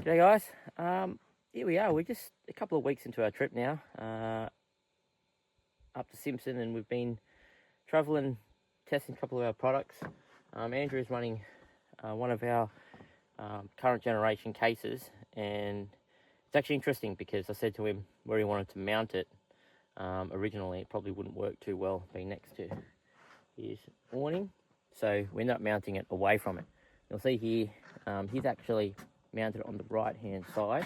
G'day guys, here we are. We're just a couple of weeks into our trip now, up to Simpson, and we've been travelling, testing a couple of our products. Andrew's running one of our current generation cases, and it's actually interesting because I said to him where he wanted to mount it. Originally it probably wouldn't work too well being next to his awning, so we ended up mounting it away from it. You'll see here, he's actually mounted on the right hand side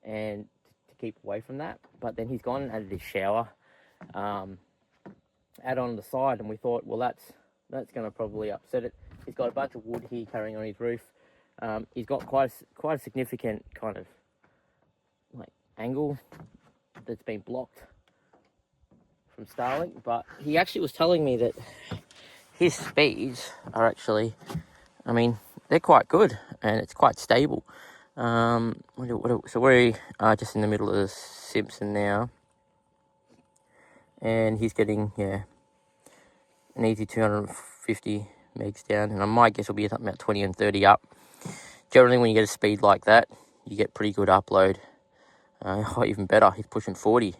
and to keep away from that, but then he's gone and added his shower add on the side, and we thought, well, that's going to probably upset it. He's got a bunch of wood here carrying on his roof. He's got quite a significant kind of like angle that's been blocked from Starlink, but he actually was telling me that his speeds are actually, I mean, they're quite good and it's quite stable. So we are just in the middle of the Simpson now, and he's getting an easy 250 megs down, and my guess will be something about 20 and 30 up. Generally, when you get a speed like that, you get pretty good upload. Even better, he's pushing 40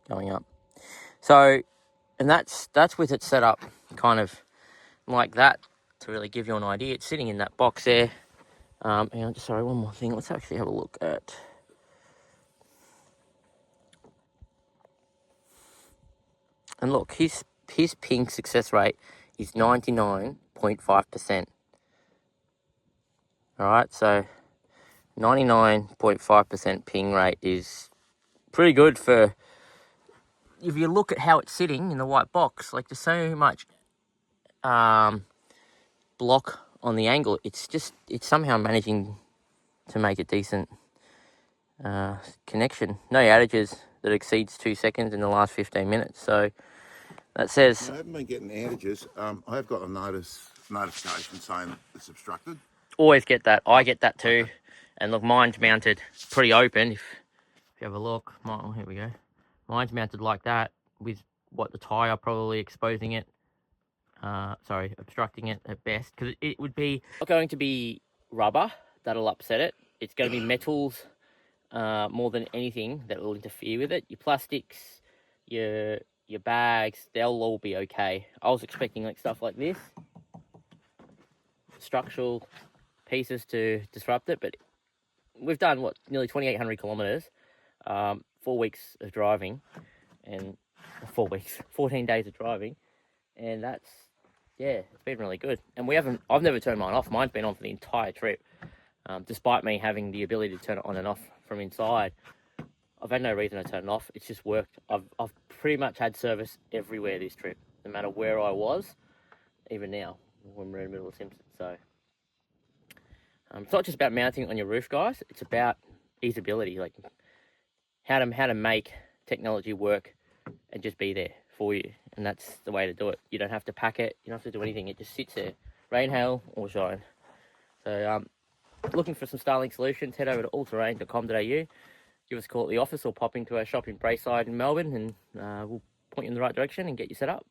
going up. So, and that's with it set up kind of like that to really give you an idea. It's sitting in that box there. And sorry, one more thing. Let's actually have a look at. And look, his ping success rate is 99.5%. All right, so 99.5% ping rate is pretty good for. If you look at how it's sitting in the white box, like there's so much block on the angle, it's somehow managing to make a decent connection. No outages that exceeds 2 seconds in the last 15 minutes. So that says... I haven't been getting outages. I have got a notification saying that it's obstructed. Always get that. I get that too. Okay. And look, mine's mounted pretty open. If you have a look, here we go. Mine's mounted like that with the tyre probably exposing it. Obstructing it at best, because it would be not going to be rubber that'll upset it. It's going to be metals more than anything that will interfere with it. Your plastics, your bags, they'll all be okay. I was expecting like stuff like this, structural pieces to disrupt it, but we've done nearly 2,800 kilometers, 4 weeks of driving, and 14 days of driving, and that's. Yeah, it's been really good. And I've never turned mine off. Mine's been on for the entire trip. Despite me having the ability to turn it on and off from inside, I've had no reason to turn it off. It's just worked. I've pretty much had service everywhere this trip, no matter where I was, even now, when we're in the middle of Simpson. So, it's not just about mounting on your roof, guys. It's about easeability, like how to make technology work and just be there for you. And that's the way to do it. You don't have to pack it. You don't have to do anything. It just sits there, rain, hail, or shine. So, looking for some Starlink solutions, head over to allterrain.com.au. Give us a call at the office or pop into our shop in Braeside in Melbourne, and we'll point you in the right direction and get you set up.